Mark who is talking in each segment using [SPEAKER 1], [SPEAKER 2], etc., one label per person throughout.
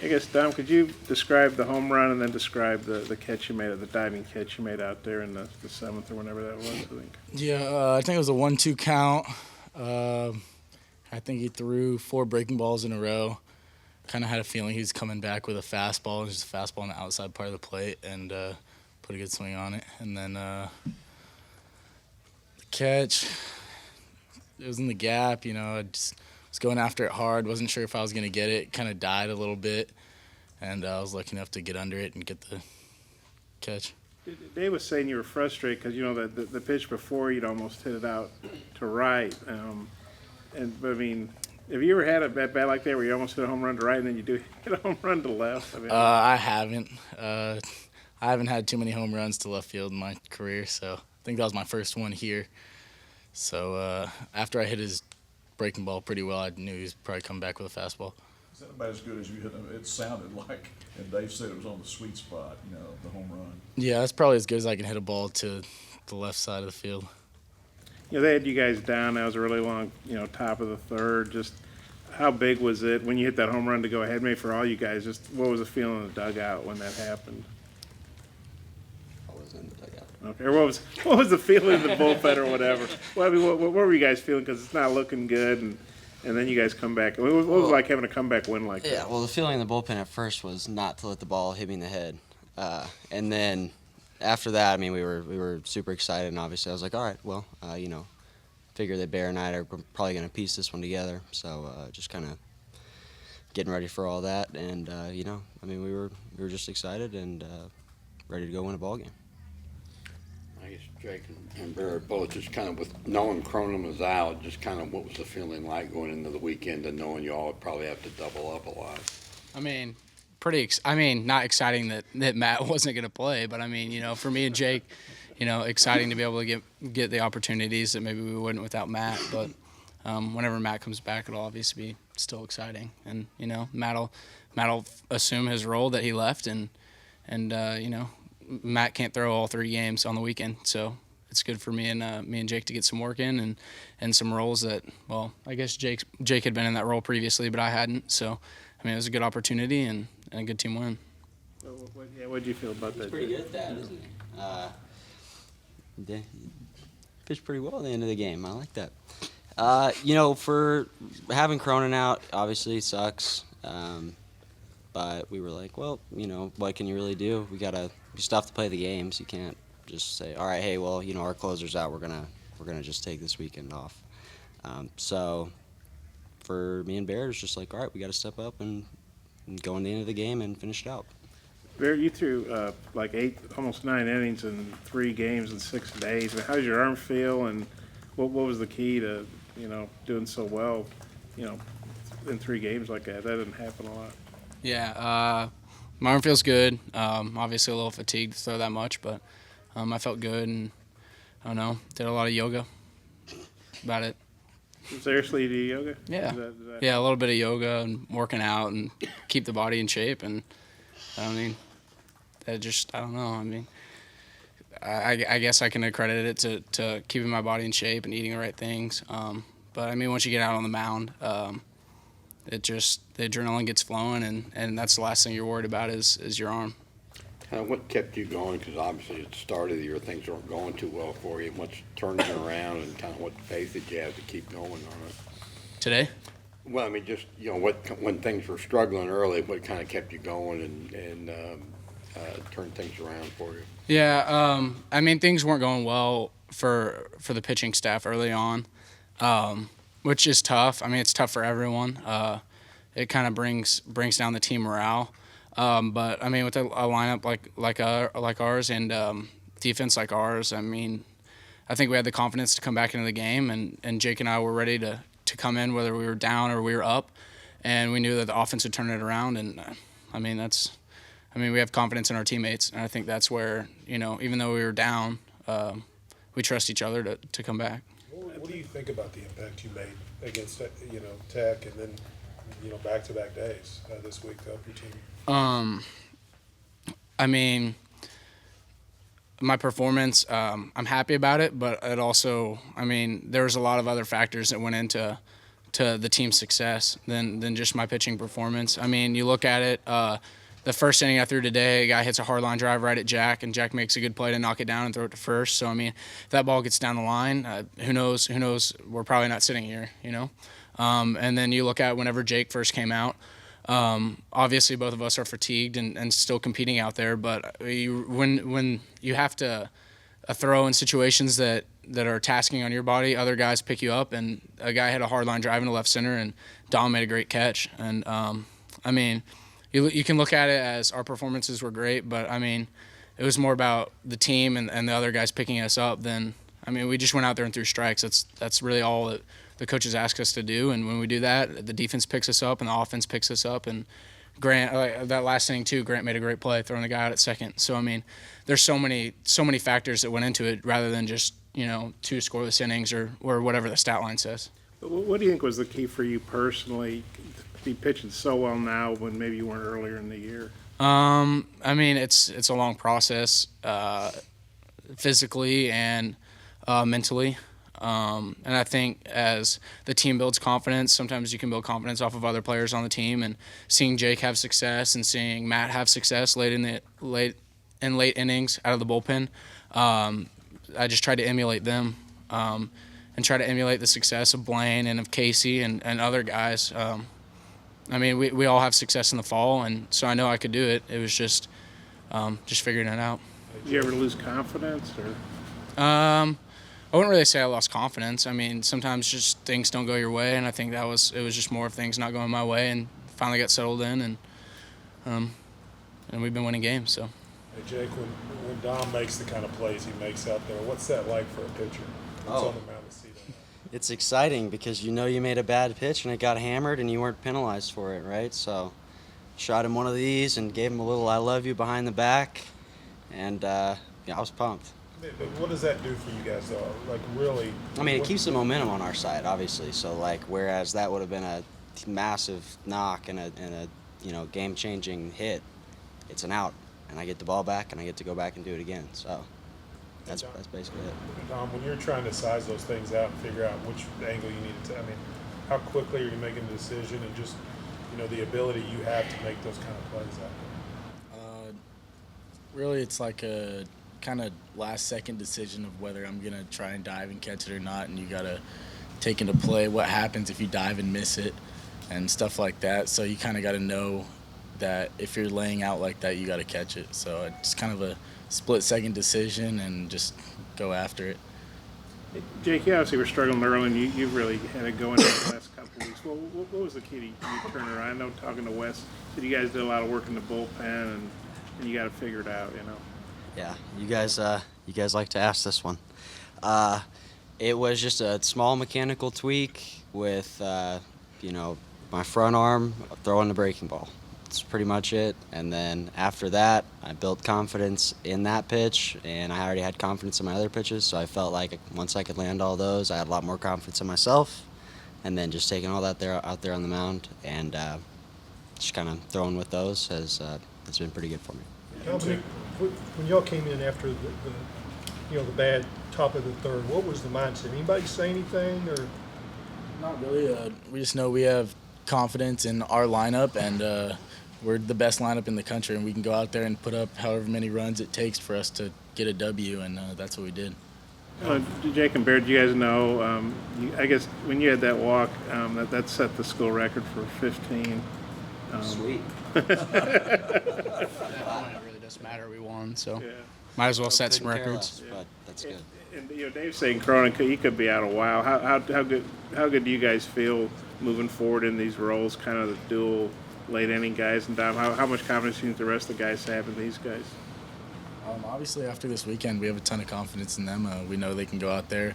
[SPEAKER 1] I guess, Dom, could you describe the home run and then describe the catch you made, the diving catch you made out there in the seventh or whenever that was, I think?
[SPEAKER 2] Yeah, I think it was a 1-2 count. I think he threw 4 breaking balls in a row. Kind of had a feeling he was coming back with a fastball, just a fastball on the outside part of the plate, and put a good swing on it. And then the catch, it was in the gap. I just was going after it hard. Wasn't sure if I was going to get it. Kind of died a little bit, and I was lucky enough to get under it and get the catch.
[SPEAKER 1] Dave was saying you were frustrated because, the pitch before you'd almost hit it out to right. But I mean, have you ever had a bat like that where you almost hit a home run to right and then you do hit a home run to left?
[SPEAKER 2] I haven't. I haven't had too many home runs to left field in my career, so I think that was my first one here. So after I hit his breaking ball pretty well, I knew he was probably coming back with a fastball.
[SPEAKER 3] Is that about as good as you hit him? It sounded like, and Dave said it was on the sweet spot, the home run.
[SPEAKER 2] Yeah, that's probably as good as I can hit a ball to the left side of the field.
[SPEAKER 1] They had you guys down. That was a really long, top of the third. Just how big was it when you hit that home run to go ahead? Maybe for all you guys, just what was the feeling in the dugout when that happened?
[SPEAKER 4] I was in the dugout.
[SPEAKER 1] Okay, or what was the feeling in the bullpen or whatever? Well, I mean, what were you guys feeling? Because it's not looking good, and then you guys come back. What was it like having a comeback win like that?
[SPEAKER 4] Yeah, well, the feeling in the bullpen at first was not to let the ball hit me in the head, and then after that, I mean, we were super excited, and obviously I was like, all right, well, figure that Bear and I are probably going to piece this one together. So just kind of getting ready for all that, and I mean, we were just excited and ready to go win a ball game.
[SPEAKER 5] I guess Jake and Barrett both just kind of with knowing Cronin was out, just kind of what was the feeling like going into the weekend and knowing you all would probably have to double up a lot?
[SPEAKER 6] I mean, not exciting that Matt wasn't going to play, but I mean, for me and Jake, exciting to be able to get the opportunities that maybe we wouldn't without Matt. But whenever Matt comes back, it'll obviously be still exciting. And Matt'll assume his role that he left, and Matt can't throw all 3 games on the weekend, so it's good for me and Jake to get some work in and some roles that, well, I guess Jake had been in that role previously, but I hadn't. So I mean, it was a good opportunity and a good team win.
[SPEAKER 1] What did you feel about that?
[SPEAKER 4] He's pretty good at that, isn't he? He pitched pretty well at the end of the game. I like that. For having Cronin out, obviously sucks. But we were like, well, what can you really do? You still have to play the games. You can't just say, all right, hey, well, our closer's out. We're gonna just take this weekend off. So for me and Barrett, it's just like, all right, we got to step up and go in the end of the game and finish it out.
[SPEAKER 1] Barrett, you threw like 8, almost 9 innings in 3 games in 6 days. I mean, how does your arm feel, and what was the key to doing so well, in 3 games like that? That didn't happen a lot.
[SPEAKER 6] Yeah, my arm feels good. Obviously a little fatigued to throw that much, but I felt good, and I don't know, did a lot of yoga. About it.
[SPEAKER 1] Seriously, you do yoga?
[SPEAKER 6] Yeah.
[SPEAKER 1] Is that...
[SPEAKER 6] Yeah, a little bit of yoga and working out and keep the body in shape. And I don't know. I mean, I guess I can accredit it to keeping my body in shape and eating the right things. But I mean, once you get out on the mound, the adrenaline gets flowing, and that's the last thing you're worried about is your arm.
[SPEAKER 5] Kind of what kept you going? Because obviously at the start of the year things weren't going too well for you. What's turned you around, and kind of what faith did you have to keep going on it?
[SPEAKER 6] Today?
[SPEAKER 5] Well, I mean, just when things were struggling early, what kind of kept you going and turned things around for you?
[SPEAKER 6] Yeah, I mean, things weren't going well for the pitching staff early on, which is tough. I mean, it's tough for everyone. It kind of brings down the team morale. But I mean, with a lineup like ours and defense like ours, I mean, I think we had the confidence to come back into the game, and Jake and I were ready to come in whether we were down or we were up, and we knew that the offense would turn it around. And I mean, we have confidence in our teammates, and I think that's where, even though we were down, we trust each other to come back.
[SPEAKER 7] What do you think about the impact you made against Tech, and then back-to-back days this week to help your team?
[SPEAKER 6] I mean, my performance, I'm happy about it, but it also, I mean, there's a lot of other factors that went into to the team's success than just my pitching performance. I mean, you look at it. The first inning I threw today, a guy hits a hard line drive right at Jack, and Jack makes a good play to knock it down and throw it to first. So I mean, if that ball gets down the line, who knows? Who knows? We're probably not sitting here, you know. And then you look at whenever Jake first came out. Obviously, both of us are fatigued and still competing out there. But when you have to throw in situations that are tasking on your body, other guys pick you up, and a guy hit a hard line drive into left center, and Dom made a great catch. And I mean, you can look at it as our performances were great, but I mean, it was more about the team and the other guys picking us up than, I mean, we just went out there and threw strikes. That's really all that the coaches ask us to do, and when we do that, the defense picks us up and the offense picks us up. And Grant, that last inning too, Grant made a great play throwing the guy out at second. So I mean, there's so many factors that went into it rather than just, you know, 2 scoreless innings or whatever the stat line says.
[SPEAKER 1] What do you think was the key for you personally to be pitching so well now when maybe you weren't earlier in the year?
[SPEAKER 6] I mean, it's a long process, physically and mentally. And I think as the team builds confidence, sometimes you can build confidence off of other players on the team. And seeing Jake have success and seeing Matt have success late innings out of the bullpen, I just tried to emulate them and try to emulate the success of Blaine and of Casey and other guys. I mean, we all have success in the fall, and so I know I could do it. It was just figuring it out.
[SPEAKER 1] Did you ever lose confidence, or?
[SPEAKER 6] I wouldn't really say I lost confidence. I mean, sometimes just things don't go your way, and I think it was just more of things not going my way, and finally got settled in, and we've been winning games. So.
[SPEAKER 7] Hey Jake, when Dom makes the kind of plays he makes out there, what's that like for a pitcher? What's on the mound to see that?
[SPEAKER 4] It's exciting because you know you made a bad pitch and it got hammered and you weren't penalized for it, right? So shot him one of these and gave him a little "I love you" behind the back, and yeah, I was pumped.
[SPEAKER 7] But what does that do for you guys, though? Like, really?
[SPEAKER 4] I mean, it keeps the momentum on our side, obviously. So, like, whereas that would have been a massive knock and a you know, game-changing hit, it's an out, and I get the ball back, and I get to go back and do it again. So that's basically it.
[SPEAKER 7] Dom, when you're trying to size those things out and figure out which angle you need to, I mean, how quickly are you making a decision, and just, you know, the ability you have to make those kind of plays out there?
[SPEAKER 2] Really, it's like a kind of last-second decision of whether I'm going to try and dive and catch it or not, and you got to take into play what happens if you dive and miss it and stuff like that. So you kind of got to know that if you're laying out like that, you got to catch it. So it's kind of a split-second decision and just go after it.
[SPEAKER 1] Jake, you obviously were struggling early, and you really had it going in the last couple of weeks. What was the key to you turning around? I know, talking to Wes, that you guys did a lot of work in the bullpen, and you got to figure it out, you know.
[SPEAKER 4] Yeah, you guys like to ask this one. It was just a small mechanical tweak with, you know, my front arm throwing the breaking ball. That's pretty much it. And then after that, I built confidence in that pitch, and I already had confidence in my other pitches, so I felt like once I could land all those, I had a lot more confidence in myself. And then just taking all that out there on the mound and just kind of throwing with those has been pretty good for me.
[SPEAKER 8] Dominic, when y'all came in after the bad top of the third, what was the mindset? Anybody say anything, or?
[SPEAKER 2] Not really. We just know we have confidence in our lineup, and we're the best lineup in the country, and we can go out there and put up however many runs it takes for us to get a W, and that's what we did.
[SPEAKER 1] Jake and Barrett, you guys know, I guess when you had that walk, that set the school record for 15.
[SPEAKER 4] Sweet.
[SPEAKER 6] At that point, it really doesn't matter. We won, so
[SPEAKER 1] Yeah.
[SPEAKER 6] might as well set some
[SPEAKER 4] Couldn't care
[SPEAKER 6] records.
[SPEAKER 4] less, but that's good.
[SPEAKER 1] And you know, Dave's saying Cronin, he could be out a while. How good do you guys feel moving forward in these roles, kind of the dual late inning guys and Dom? How much confidence do you think the rest of the guys have in these guys?
[SPEAKER 2] Obviously, after this weekend, we have a ton of confidence in them. We know they can go out there,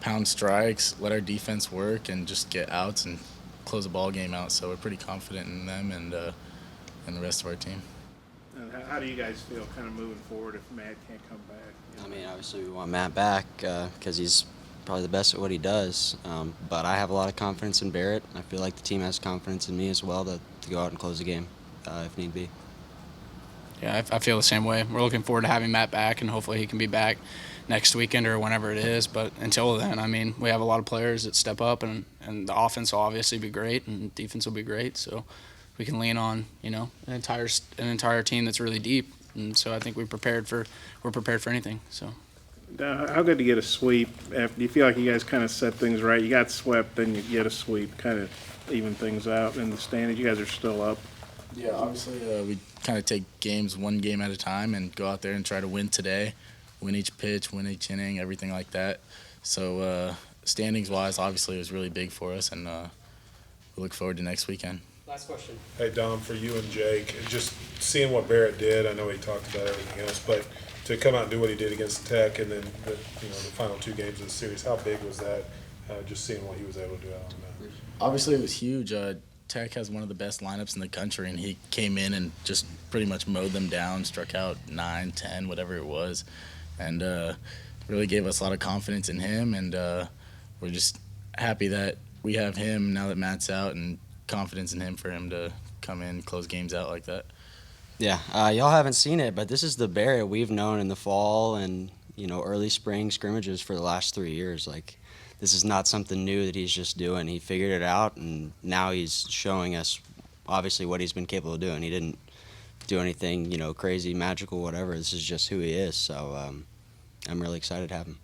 [SPEAKER 2] pound strikes, let our defense work, and just get outs and close the ball game out. So we're pretty confident in them and the rest of our team.
[SPEAKER 1] And how do you guys feel kind of moving forward if Matt can't come back? You know?
[SPEAKER 4] I mean, obviously we want Matt back because he's probably the best at what he does. But I have a lot of confidence in Barrett. I feel like the team has confidence in me as well to go out and close the game if need be.
[SPEAKER 6] Yeah, I feel the same way. We're looking forward to having Matt back, and hopefully he can be back next weekend or whenever it is. But until then, I mean, we have a lot of players that step up, and the offense will obviously be great, and defense will be great. So we can lean on, you know, an entire team that's really deep. And so I think we're prepared for anything. So.
[SPEAKER 1] How good to get a sweep? After, do you feel like you guys kind of set things right? You got swept, then you get a sweep, kind of even things out in the standings. You guys are still up.
[SPEAKER 2] Yeah, obviously we kind of take games one game at a time and go out there and try to win today, win each pitch, win each inning, everything like that. So standings-wise, obviously it was really big for us, and we look forward to next weekend.
[SPEAKER 9] Last question.
[SPEAKER 7] Hey, Dom, for you and Jake, just seeing what Barrett did, I know he talked about everything else, but to come out and do what he did against Tech and then the final 2 games of the series, how big was that, just seeing what he was able to do out on that?
[SPEAKER 2] Obviously it was huge. Tech has one of the best lineups in the country, and he came in and just pretty much mowed them down, struck out 9, 10, whatever it was, and really gave us a lot of confidence in him, and we're just happy that we have him now that Matt's out, and confidence in him for him to come in, close games out like that.
[SPEAKER 4] Yeah, y'all haven't seen it, but this is the Barrett we've known in the fall and, you know, early spring scrimmages for the last 3 years. Like, this is not something new that he's just doing. He figured it out, and now he's showing us, obviously, what he's been capable of doing. He didn't do anything, you know, crazy, magical, whatever. This is just who he is. So I'm really excited to have him.